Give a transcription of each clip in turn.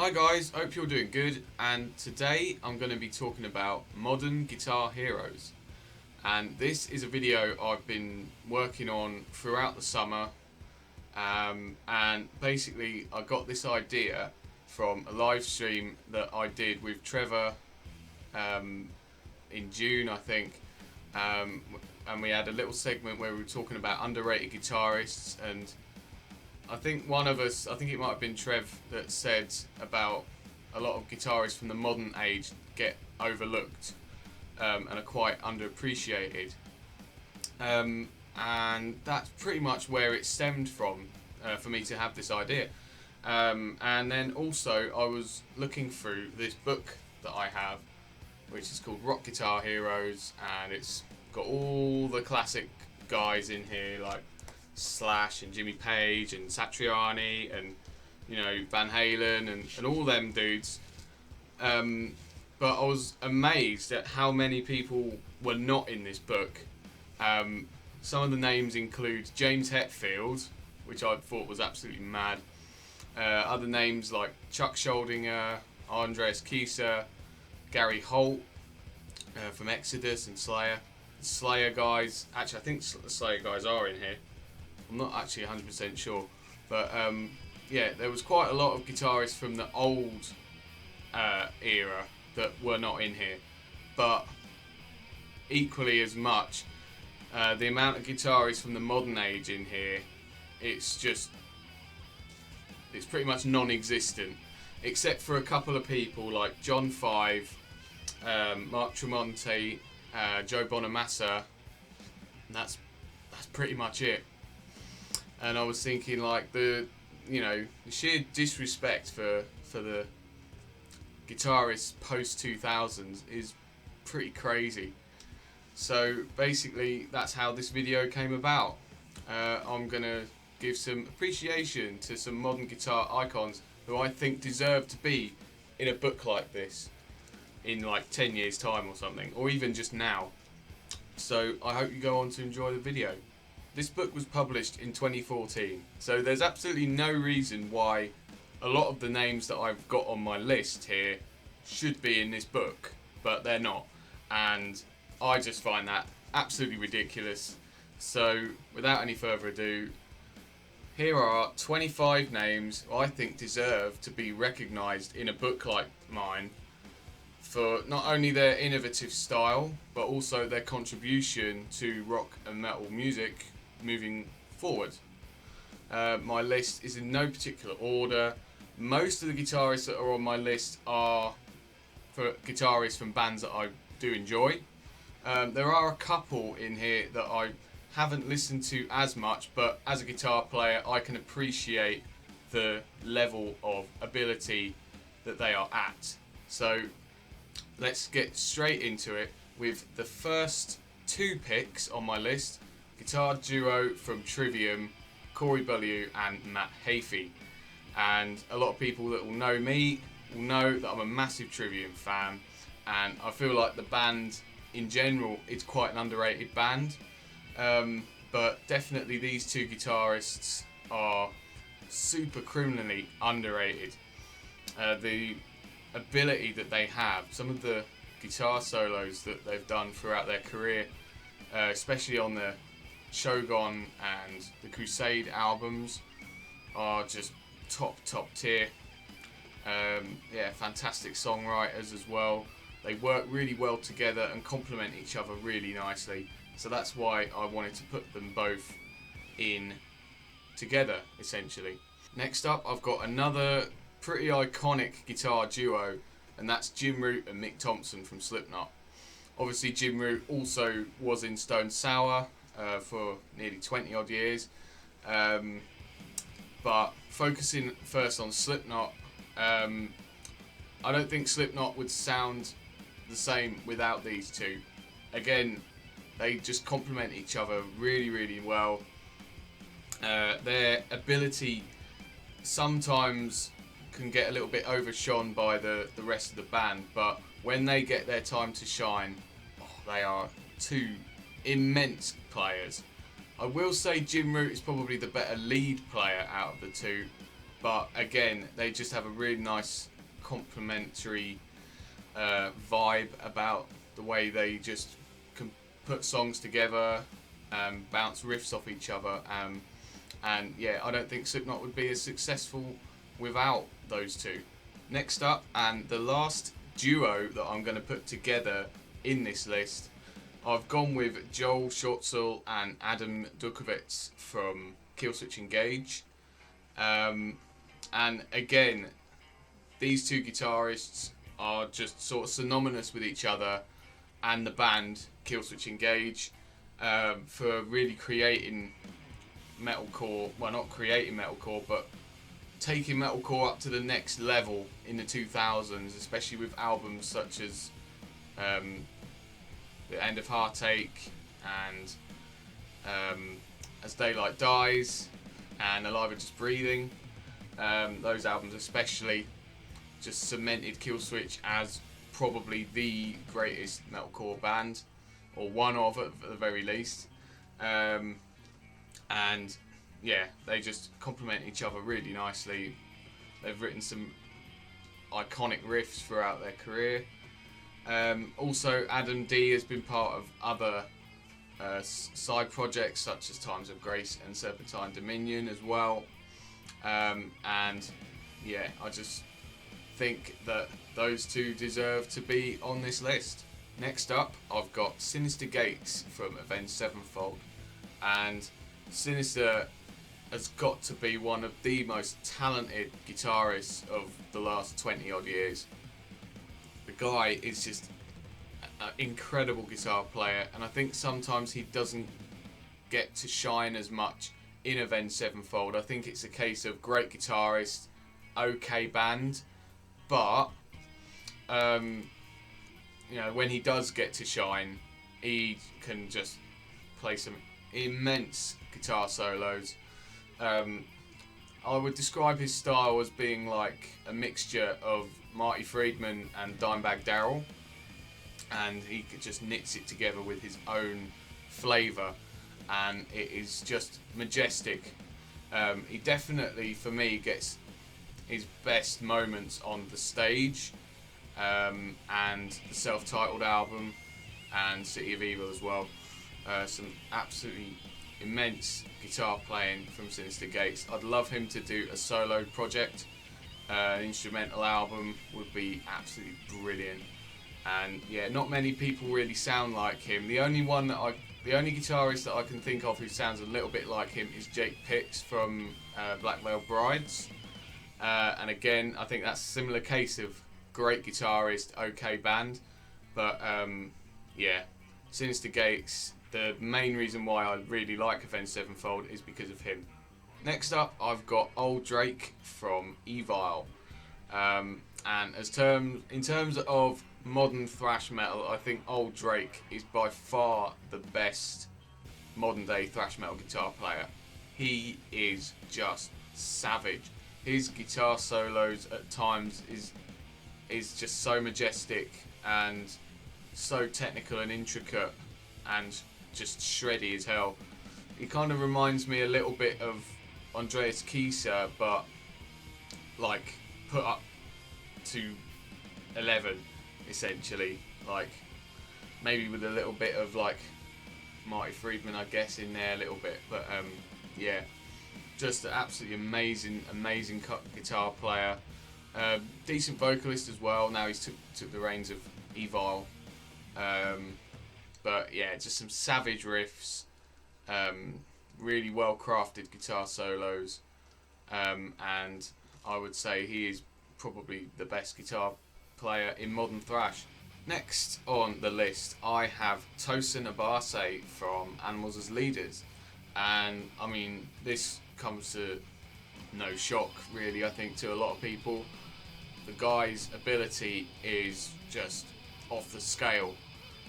Hi guys, hope you're doing good, and today I'm going to be talking about modern guitar heroes. And this is a video I've been working on throughout the summer, and basically I got this idea from a live stream that I did with Trevor in June, I think, and we had a little segment where we were talking about underrated guitarists, and I think one of us, I think it might have been Trev, that said about a lot of guitarists from the modern age get overlooked and are quite underappreciated. And that's pretty much where it stemmed from for me to have this idea. And then also I was looking through this book that I have, which is called Rock Guitar Heroes, and it's got all the classic guys in here like Slash and Jimmy Page and Satriani and Van Halen and all them dudes. But I was amazed at how many people were not in this book. Some of the names include James Hetfield, which I thought was absolutely mad. Other names like Chuck Schuldiner, Andreas Kisser, Gary Holt from Exodus and Slayer. Slayer guys, actually I think the Slayer guys are in here. I'm not actually 100% sure, but yeah, there was quite a lot of guitarists from the old era that were not in here, but equally as much, the amount of guitarists from the modern age in here, it's pretty much non-existent, except for a couple of people like John Five, Mark Tremonti, Joe Bonamassa, and that's pretty much it. And I was thinking, like, the sheer disrespect for the guitarists post 2000s is pretty crazy. So basically that's how this video came about. I'm gonna give some appreciation to some modern guitar icons who I think deserve to be in a book like this in like 10 years time or something, or even just now. So I hope you go on to enjoy the video. This book was published in 2014, so there's absolutely no reason why a lot of the names that I've got on my list here should be in this book, but they're not, and I just find that absolutely ridiculous. So without any further ado, here are 25 names I think deserve to be recognised in a book like mine for not only their innovative style, but also their contribution to rock and metal music moving forward. My list is in no particular order. Most of the guitarists that are on my list are for guitarists from bands that I do enjoy. There are a couple in here that I haven't listened to as much, but as a guitar player I can appreciate the level of ability that they are at. So let's get straight into it with the first two picks on my list. Guitar duo from Trivium, Corey Beaulieu and Matt Heafy. And a lot of people that will know me will know that I'm a massive Trivium fan, and I feel like the band in general is quite an underrated band, but definitely these two guitarists are super criminally underrated. The ability that they have, some of the guitar solos that they've done throughout their career, especially on the Shogun and the Crusade albums, are just top tier. Yeah, fantastic songwriters as well. They work really well together and complement each other really nicely. So that's why I wanted to put them both in together, essentially. Next up, I've got another pretty iconic guitar duo, and that's Jim Root and Mick Thompson from Slipknot. Obviously Jim Root also was in Stone Sour for nearly 20 odd years, but focusing first on Slipknot, I don't think Slipknot would sound the same without these two. Again, they just complement each other really well. Their ability sometimes can get a little bit overshone by the rest of the band, but when they get their time to shine, they are two immense players. I will say Jim Root is probably the better lead player out of the two, but again, they just have a really nice complementary vibe about the way they just can put songs together, bounce riffs off each other, and yeah, I don't think Slipknot would be as successful without those two. Next up, and the last duo that I'm going to put together in this list, I've gone with Joel Schortzel and Adam Dukovitz from Killswitch Engage. And again, these two guitarists are just sort of synonymous with each other and the band Killswitch Engage, for really creating metalcore. Well, not creating metalcore, but taking metalcore up to the next level in the 2000s, especially with albums such as The End of Heartache and As Daylight Dies and Alive and Just Breathing. Those albums especially just cemented Killswitch as probably the greatest metalcore band, or one of at the very least. And yeah, they just complement each other really nicely. They've written some iconic riffs throughout their career. Also, Adam D has been part of other side projects such as Times of Grace and Serpentine Dominion as well. And yeah, I just think that those two deserve to be on this list. Next up, I've got Sinister Gates from Avenged Sevenfold, and Sinister has got to be one of the most talented guitarists of the last 20 odd years. The guy is just an incredible guitar player, and I think sometimes he doesn't get to shine as much in Avenged Sevenfold. I think it's a case of great guitarist, okay band, but you know, when he does get to shine, he can just play some immense guitar solos. I would describe his style as being like a mixture of Marty Friedman and Dimebag Darrell, and he just knits it together with his own flavour, and it is just majestic. He definitely, for me, gets his best moments on the stage, and the self-titled album and City of Evil as well. Some absolutely immense guitar playing from Sinister Gates. I'd love him to do a solo project. An instrumental album would be absolutely brilliant. And yeah, not many people really sound like him. The only guitarist that I can think of who sounds a little bit like him is Jake Pitts from Black Veil Brides. And again, I think that's a similar case of great guitarist, okay band. But yeah, Sinister Gates, the main reason why I really like Avenged Sevenfold is because of him. Next up, I've got Old Drake from Evil. And in terms of modern thrash metal, I think Old Drake is by far the best modern day thrash metal guitar player. He is just savage. His guitar solos at times is just so majestic and so technical and intricate and just shreddy as hell. He kind of reminds me a little bit of Andreas Kisser, but like put up to 11 essentially, like maybe with a little bit of like Marty Friedman, I guess, in there a little bit, but yeah, just an absolutely amazing guitar player, decent vocalist as well. Now he's took the reins of Evil, but yeah, just some savage riffs, really well crafted guitar solos, and I would say he is probably the best guitar player in modern thrash. Next on the list, I have Tosin Abase from Animals as Leaders, and I mean, this comes to no shock really, I think, to a lot of people. The guy's ability is just off the scale.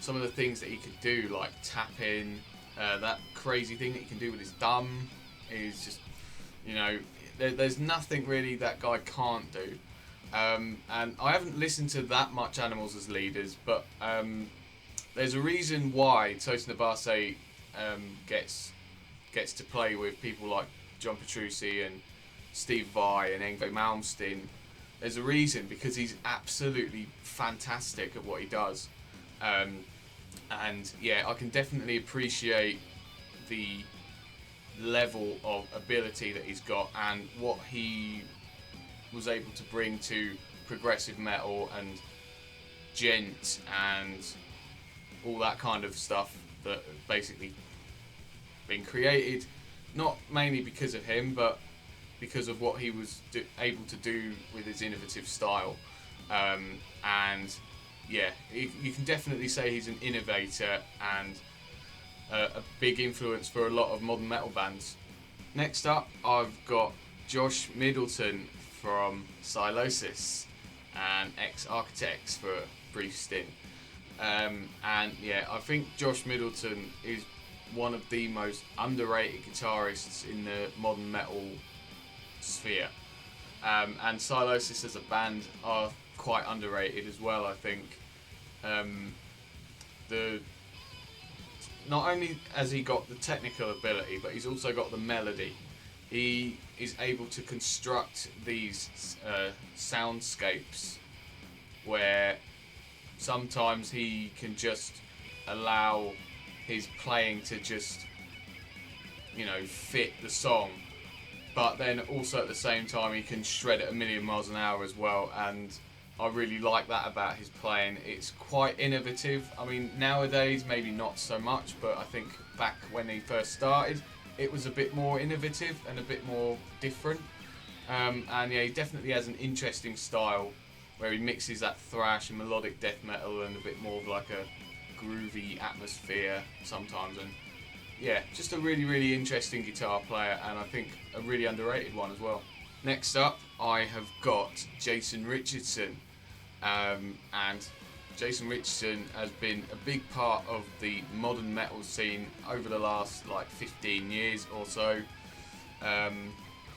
Some of the things that he could do, like tap in, that crazy thing that he can do with his thumb, is just, you know, there's nothing really that guy can't do. And I haven't listened to that much Animals as Leaders, but there's a reason why Tosin Abase gets to play with people like John Petrucci and Steve Vai and Yngwie Malmsteen. there's a reason, because he's absolutely fantastic at what he does. And yeah, I can definitely appreciate the level of ability that he's got and what he was able to bring to progressive metal and gent and all that kind of stuff that basically been created, not mainly because of him, but because of what he was able to do with his innovative style. And yeah, you can definitely say he's an innovator and a big influence for a lot of modern metal bands. Next up, I've got Josh Middleton from Desolation and ex-Architects for a brief stint. And yeah, I think Josh Middleton is one of the most underrated guitarists in the modern metal sphere. And Desolation as a band are quite underrated as well, I think. Not only has he got the technical ability, but he's also got the melody. He is able to construct these soundscapes where sometimes he can just allow his playing to just, fit the song, but then also at the same time he can shred at 1,000,000 miles an hour as well, and I really like that about his playing. It's quite innovative. I mean, nowadays maybe not so much, but I think back when he first started, it was a bit more innovative and a bit more different. And yeah, he definitely has an interesting style where he mixes that thrash and melodic death metal and a bit more of like a groovy atmosphere sometimes. And yeah, just a really, really interesting guitar player, and I think a really underrated one as well. Next up, I have got Jason Richardson. And Jason Richardson has been a big part of the modern metal scene over the last 15 years or so,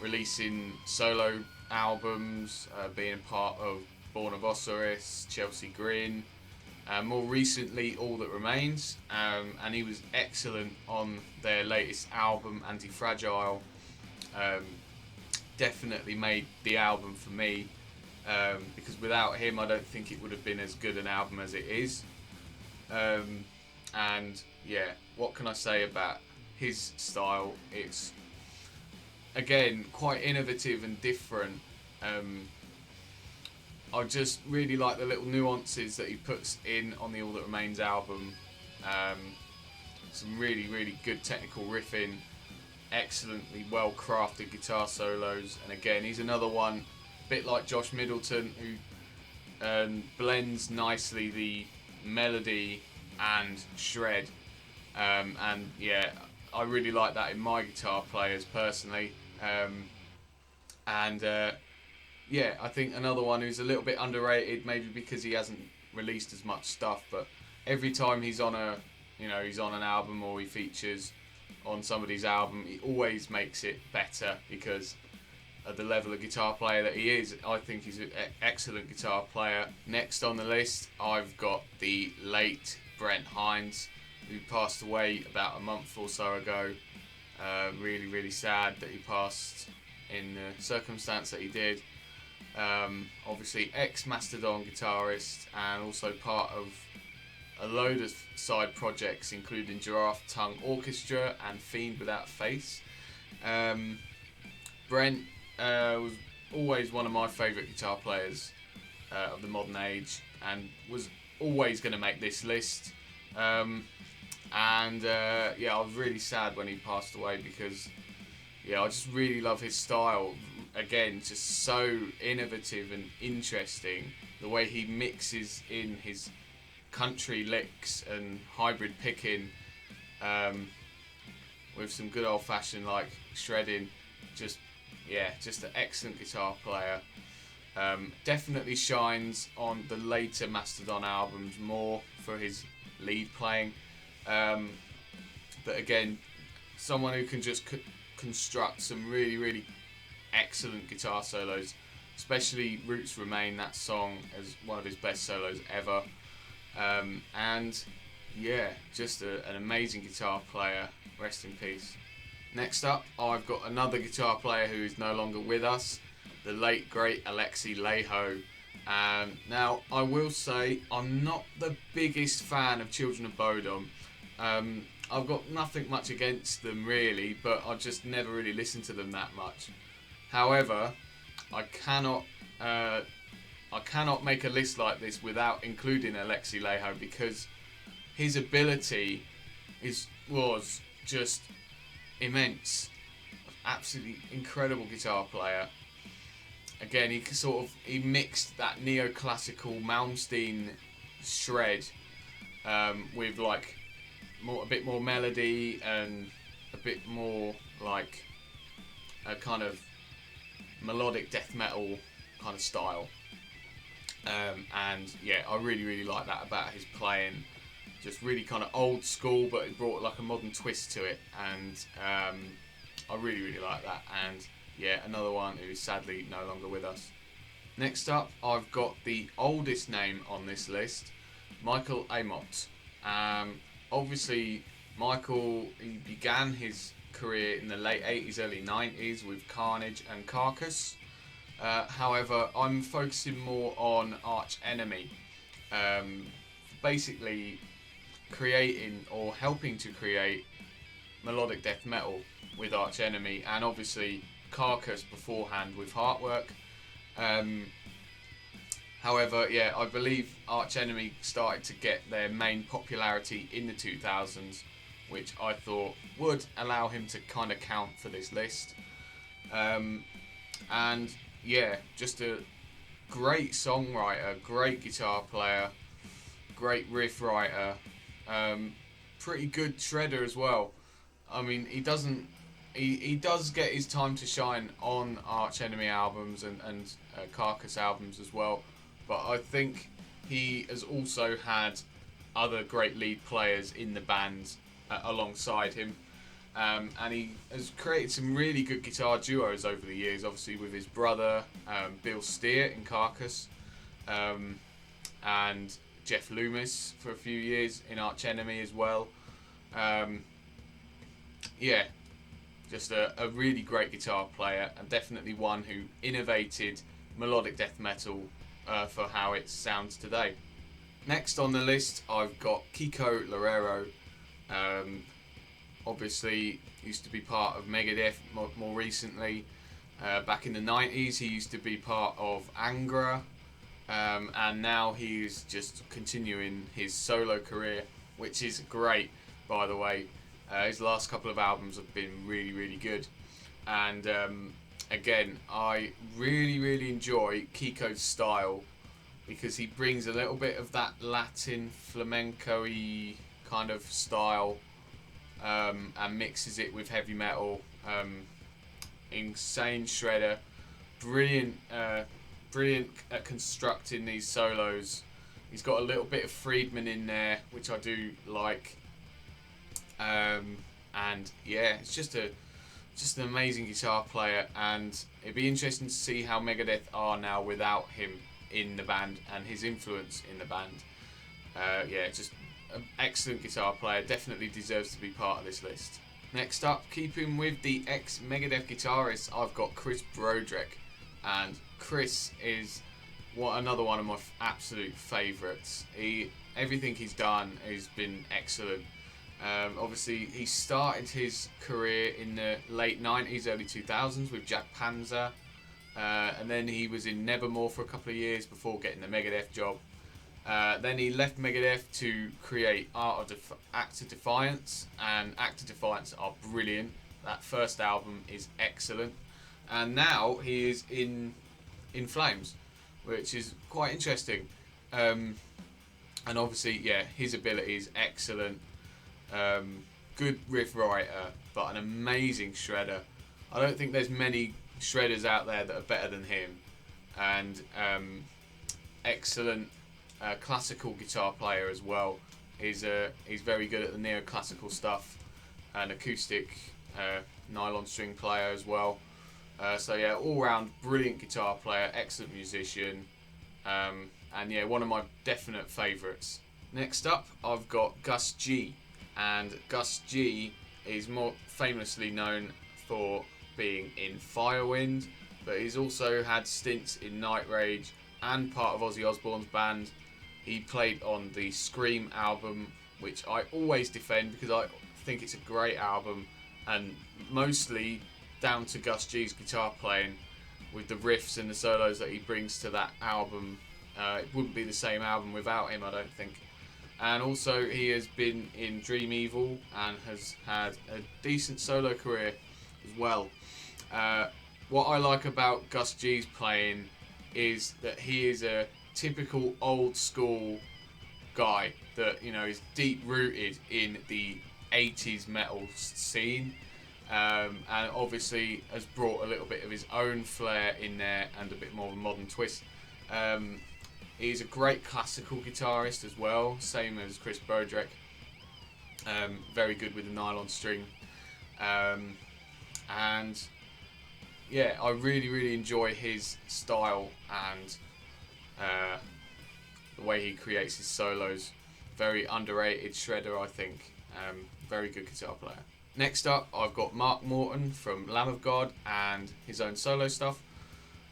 releasing solo albums, being a part of Born of Osiris, Chelsea Grin, more recently All That Remains, and he was excellent on their latest album, Anti-Fragile. Definitely made the album for me. Because without him I don't think it would have been as good an album as it is. And yeah, what can I say about his style? It's again quite innovative and different. I just really like the little nuances that he puts in on the All That Remains album. Some really, really good technical riffing, excellently well crafted guitar solos, and again he's another one, bit like Josh Middleton, who blends nicely the melody and shred, and yeah, I really like that in my guitar players personally. Yeah, I think another one who's a little bit underrated, maybe because he hasn't released as much stuff, but every time he's on he's on an album or he features on somebody's album, he always makes it better because at the level of guitar player that he is. I think he's an excellent guitar player. Next on the list, I've got the late Brent Hinds, who passed away about a month or so ago. Really, really sad that he passed in the circumstance that he did. Obviously ex-Mastodon guitarist and also part of a load of side projects including Giraffe Tongue Orchestra and Fiend Without a Face. Brent was always one of my favourite guitar players of the modern age and was always going to make this list. Yeah, I was really sad when he passed away because yeah, I just really love his style. Again, just so innovative and interesting. The way he mixes in his country licks and hybrid picking with some good old-fashioned shredding. Just an excellent guitar player. Definitely shines on the later Mastodon albums more for his lead playing. But again, someone who can just construct some really, really excellent guitar solos, especially Roots Remain, that song, as one of his best solos ever. And yeah, just an amazing guitar player. Rest in peace. Next up, I've got another guitar player who is no longer with us, the late great Alexei Laiho. Now, I will say I'm not the biggest fan of Children of Bodom. I've got nothing much against them really, but I've just never really listened to them that much. However, I cannot make a list like this without including Alexei Laiho, because his ability was just immense. Absolutely incredible guitar player. Again, he mixed that neoclassical Malmsteen shred with like a bit more melody and a bit more like a kind of melodic death metal kind of style. And yeah, I really like that about his playing. Just really kind of old school, but it brought like a modern twist to it, and I really like that. And yeah, another one who's sadly no longer with us. Next up, I've got the oldest name on this list, Michael Amott. Obviously, Michael, he began his career in the late 80s, early 90s with Carnage and Carcass. However, I'm focusing more on Arch Enemy. Basically, creating or helping to create melodic death metal with Arch Enemy, and obviously Carcass beforehand with Heartwork. However, yeah, I believe Arch Enemy started to get their main popularity in the 2000s, which I thought would allow him to kind of count for this list. And yeah, just a great songwriter, great guitar player, great riff writer, pretty good shredder as well. I mean, he does get his time to shine on Arch Enemy albums and Carcass albums as well, but I think he has also had other great lead players in the band alongside him, and he has created some really good guitar duos over the years, obviously with his brother Bill Steer in Carcass, and Jeff Loomis for a few years in Arch Enemy as well. Yeah, just a really great guitar player, and definitely one who innovated melodic death metal for how it sounds today. Next on the list, I've got Kiko Loureiro. Obviously, used to be part of Megadeth more recently. Back in the 90s, he used to be part of Angra, and now he's just continuing his solo career, which is great, by the way. His last couple of albums have been really good, and again, I really enjoy Kiko's style, because he brings a little bit of that Latin flamenco-y kind of style, and mixes it with heavy metal. Insane shredder, brilliant at constructing these solos. He's got a little bit of Friedman in there, which I do like. And yeah, it's just an amazing guitar player, and it'd be interesting to see how Megadeth are now without him in the band and his influence in the band. Yeah, just an excellent guitar player, definitely deserves to be part of this list. Next up, keeping with the ex-Megadeth guitarist, I've got Chris Broderick, and Chris is another one of my absolute favourites. Everything he's done has been excellent. Obviously, he started his career in the late 90s, early 2000s with Jack Panzer, and then he was in Nevermore for a couple of years before getting the Megadeth job. Then he left Megadeth to create Act of Defiance, and Act of Defiance are brilliant. That first album is excellent, and now he is in Flames, which is quite interesting. And obviously, yeah, his ability is excellent. Good riff writer, but an amazing shredder. I don't think there's many shredders out there that are better than him. And excellent classical guitar player as well. He's very good at the neoclassical stuff, and acoustic nylon string player as well. So yeah, all round brilliant guitar player, excellent musician, and yeah, one of my definite favourites. Next up, I've got Gus G. And Gus G is more famously known for being in Firewind, but he's also had stints in Night Rage and part of Ozzy Osbourne's band. He played on the Scream album, which I always defend because I think it's a great album, and mostly down to Gus G's guitar playing with the riffs and the solos that he brings to that album. It wouldn't be the same album without him, I don't think. And also he has been in Dream Evil and has had a decent solo career as well. What I like about Gus G's playing is that he is a typical old school guy that, you know, is deep rooted in the 80s metal scene, and obviously has brought a little bit of his own flair in there and a bit more of a modern twist. He's a great classical guitarist as well, same as Chris Broderick. Very good with the nylon string, and yeah, I really enjoy his style and the way he creates his solos. Very underrated shredder, I think. Very good guitar player. Next up, I've got Mark Morton from Lamb of God and his own solo stuff.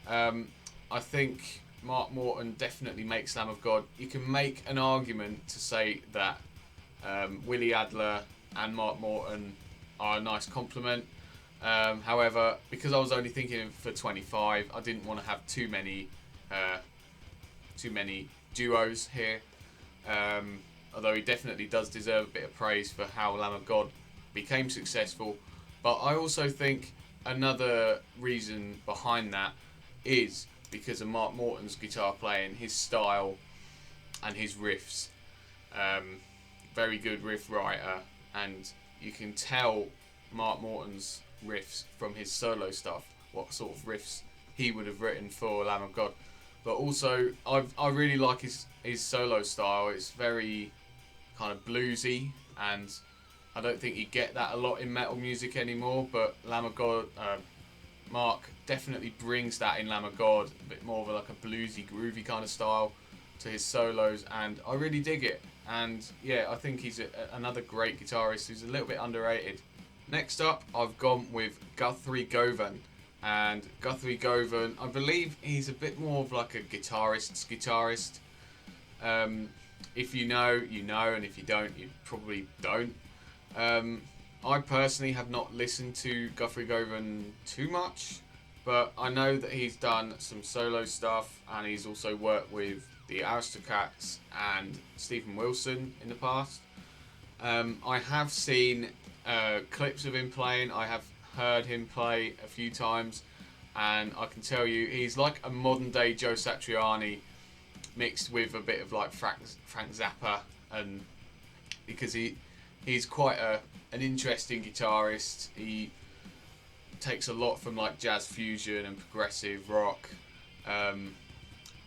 I think Mark Morton definitely makes Lamb of God. You can make an argument to say that Willie Adler and Mark Morton are a nice complement. However, because I was only thinking for 25, I didn't want to have too many duos here. Although he definitely does deserve a bit of praise for how Lamb of God became successful. But I also think another reason behind that is because of Mark Morton's guitar playing, his style and his riffs. Very good riff writer, and you can tell Mark Morton's riffs from his solo stuff, what sort of riffs he would have written for Lamb of God. But also, I really like his solo style. It's very kind of bluesy, and I don't think you get that a lot in metal music anymore. But Lamb of God, Mark definitely brings that in Lamb of God, a bit more of like a bluesy, groovy kind of style to his solos, and I really dig it. And yeah, I think he's another great guitarist who's a little bit underrated. Next up, I've gone with Guthrie Govan. And Guthrie Govan, I believe he's a bit more of like a guitarist's guitarist. If you know, you know, and if you don't, you probably don't. I personally have not listened to Guthrie Govan too much, but I know that he's done some solo stuff, and he's also worked with the Aristocats and Stephen Wilson in the past. I have seen clips of him playing. I have heard him play a few times, and I can tell you he's like a modern day Joe Satriani mixed with a bit of like Frank Zappa, and because he's quite an interesting guitarist. He takes a lot from like jazz fusion and progressive rock,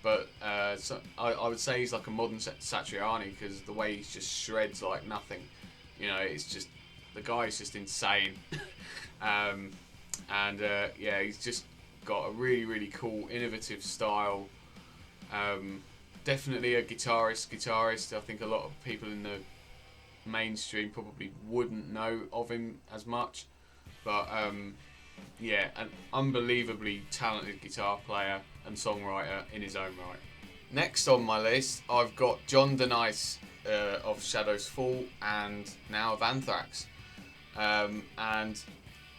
but so I would say he's like a modern Satriani because the way he just shreds like nothing. You know, it's just, the guy's just insane. Yeah, he's just got a really cool, innovative style. Definitely a guitarist. I think a lot of people in the mainstream probably wouldn't know of him as much, but yeah, an unbelievably talented guitar player and songwriter in his own right. Next on my list, I've got John DeNice of Shadows Fall and now of Anthrax. And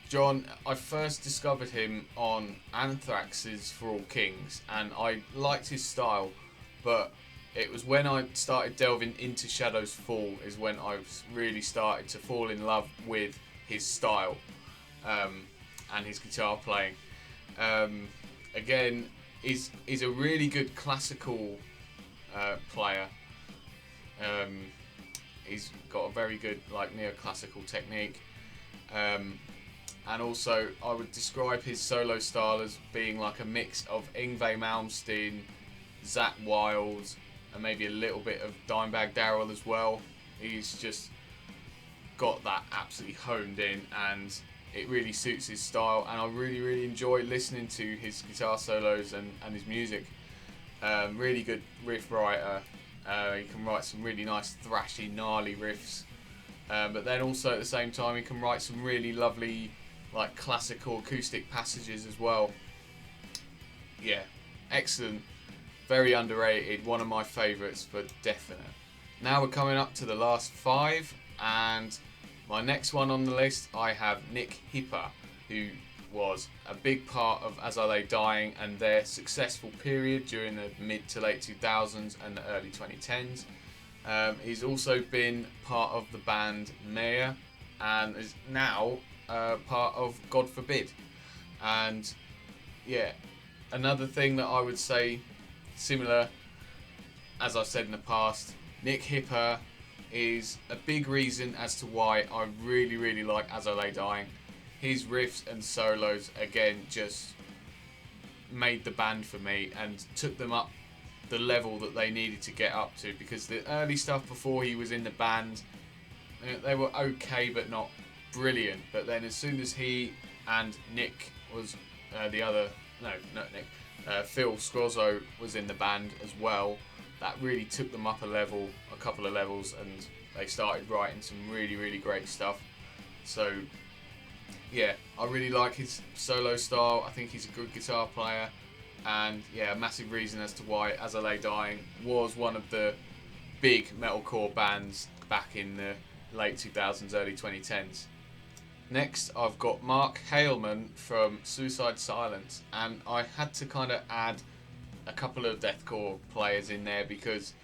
John, I first discovered him on Anthrax's For All Kings, and I liked his style, but it was when I started delving into Shadows Fall is when I really started to fall in love with his style and his guitar playing. Again, he's a really good classical player. He's got a very good like neoclassical technique. And also, I would describe his solo style as being like a mix of Yngwie Malmsteen, Zakk Wylde, and maybe a little bit of Dimebag Darrell as well. He's just got that absolutely honed in, and it really suits his style, and I really enjoy listening to his guitar solos and his music. Really good riff writer. He can write some really nice thrashy, gnarly riffs, but then also at the same time he can write some really lovely like classical acoustic passages as well. excellent, very underrated, one of my favourites for definite. Now we're coming up to the last 5, and my next one on the list, I have Nick Hipper, who was a big part of As I Lay Dying and their successful period during the mid to late 2000s and the early 2010s. He's also been part of the band Maya and is now part of God Forbid. And yeah, another thing that I would say, similar as I've said in the past, Nick Hipper is a big reason as to why I really, really like As I Lay Dying. His riffs and solos, again, just made the band for me and took them up the level that they needed to get up to, because the early stuff before he was in the band, they were okay but not brilliant. But then as soon as he and Nick was Phil Scrozzo was in the band as well, that really took them up a couple of levels, and they started writing some really, really great stuff. So yeah, I really like his solo style. I think he's a good guitar player, and yeah, a massive reason as to why As I Lay Dying was one of the big metalcore bands back in the late 2000s, early 2010s. Next, I've got Mark Haleman from Suicide Silence, and I had to kind of add a couple of deathcore players in there because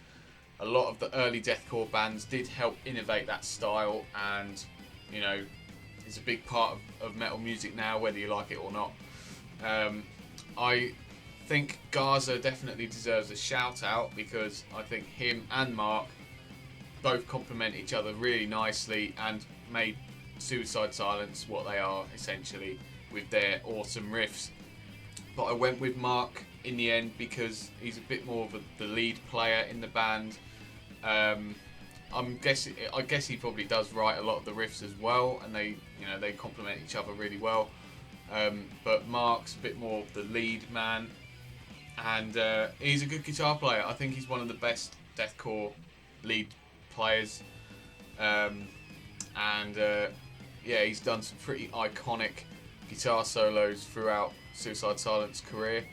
a lot of the early deathcore bands did help innovate that style, and you know, it's a big part of metal music now, whether you like it or not. I think Gaza definitely deserves a shout out because I think him and Mark both complement each other really nicely and made Suicide Silence what they are essentially with their awesome riffs. But I went with Mark in the end because he's a bit more of the lead player in the band. I guess he probably does write a lot of the riffs as well, and they complement each other really well. But Mark's a bit more of the lead man, and he's a good guitar player. I think he's one of the best deathcore lead players, yeah, he's done some pretty iconic guitar solos throughout Suicide Silence career,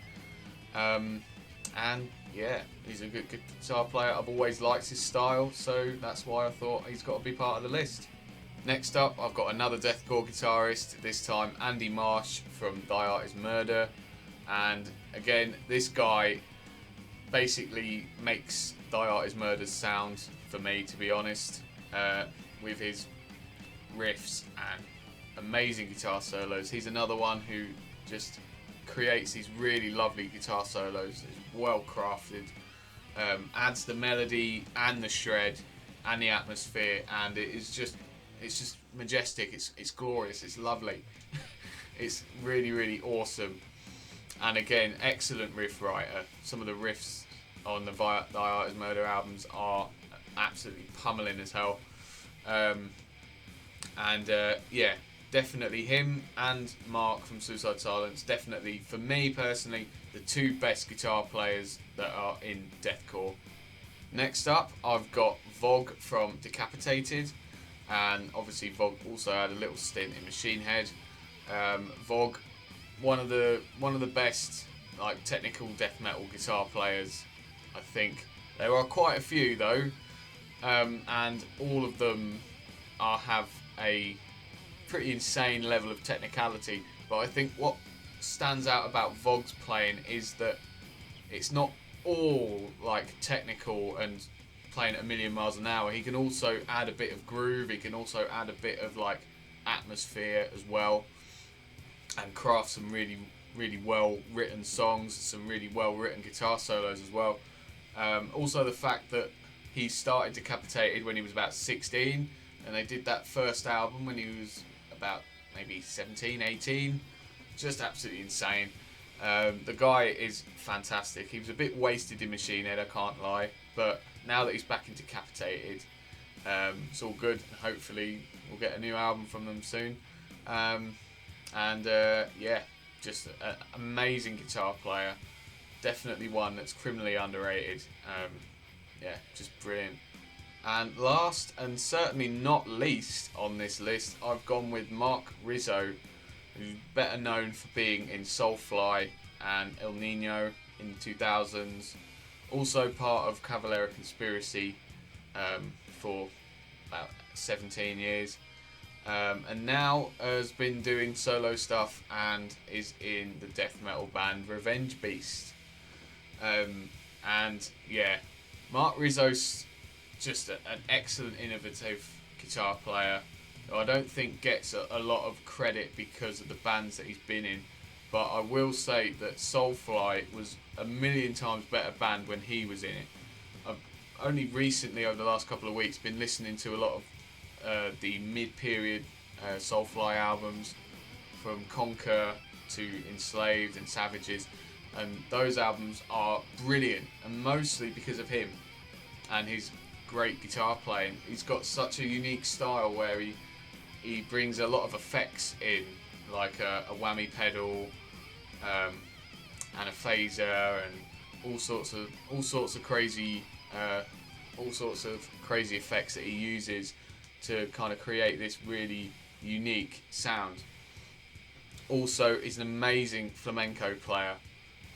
and yeah, he's a good guitar player. I've always liked his style, so that's why I thought he's got to be part of the list. Next up, I've got another deathcore guitarist, this time Andy Marsh from D.I.E. Murder, and again, this guy basically makes D.I.E. Murder's sound for me, to be honest, with his riffs and amazing guitar solos. He's another one who just creates these really lovely guitar solos. It's well crafted, adds the melody and the shred and the atmosphere, and it's just majestic. It's glorious. It's lovely. It's really, really awesome. And again, excellent riff writer. Some of the riffs on the D.I.E. Murder albums are absolutely pummeling as hell. Yeah, definitely him and Mark from Suicide Silence, definitely, for me personally, the two best guitar players that are in deathcore. Next up, I've got Vogue from Decapitated, and obviously Vogue also had a little stint in Machine Head. Vogue, one of the best like technical death metal guitar players, I think. There are quite a few though, and all of them have a pretty insane level of technicality, but I think what stands out about Vogue's playing is that it's not all like technical and playing at a million miles an hour. He can also add a bit of groove, he can also add a bit of like atmosphere as well, and craft some really, really well written songs, some really well written guitar solos as well. Also the fact that he started Decapitated when he was about 16, and they did that first album when he was about maybe 17, 18. Just absolutely insane. The guy is fantastic. He was a bit wasted in Machine Head, I can't lie, but now that he's back in Decapitated, it's all good. Hopefully we'll get a new album from them soon. Yeah, just an amazing guitar player. Definitely one that's criminally underrated. Yeah, just brilliant. And last and certainly not least on this list, I've gone with Mark Rizzo, who's better known for being in Soulfly and El Nino in the 2000s. Also part of Cavalera Conspiracy for about 17 years. And now has been doing solo stuff and is in the death metal band Revenge Beast. And yeah, Mark Rizzo's just an excellent, innovative guitar player who I don't think gets a lot of credit because of the bands that he's been in. But I will say that Soulfly was a million times better band when he was in it. I've only recently, over the last couple of weeks, been listening to a lot of the mid-period Soulfly albums, from Conquer to Enslaved and Savages, and those albums are brilliant, and mostly because of him and his great guitar playing. He's got such a unique style where he brings a lot of effects in, like a whammy pedal, and a phaser, and all sorts of crazy effects that he uses to kind of create this really unique sound. Also, he's an amazing flamenco player,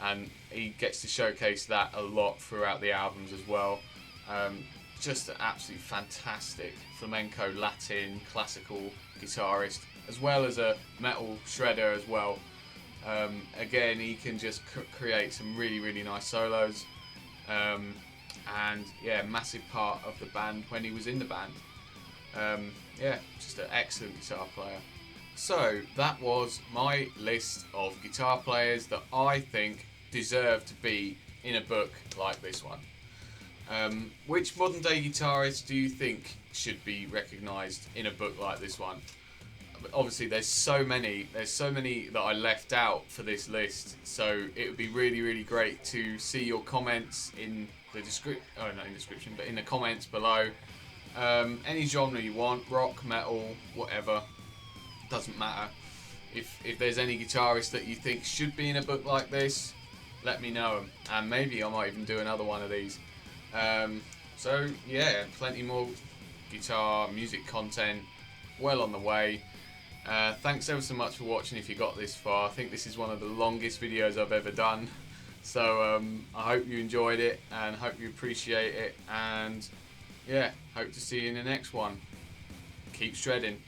and he gets to showcase that a lot throughout the albums as well. Just an absolutely fantastic flamenco, Latin, classical guitarist, as well as a metal shredder as well. Again, he can just create some really, really nice solos. And yeah, massive part of the band when he was in the band. Yeah, just an excellent guitar player. So that was my list of guitar players that I think deserve to be in a book like this one. Which modern day guitarist do you think should be recognised in a book like this one? Obviously there's so many that I left out for this list, so it would be really, really great to see your comments in the description, but in the comments below. Any genre you want, rock, metal, whatever, doesn't matter. If there's any guitarist that you think should be in a book like this, let me know, and maybe I might even do another one of these. So yeah, plenty more guitar music content well on the way. Thanks ever so much for watching if you got this far. I think this is one of the longest videos I've ever done, so I hope you enjoyed it and hope you appreciate it, and yeah, hope to see you in the next one. Keep shredding.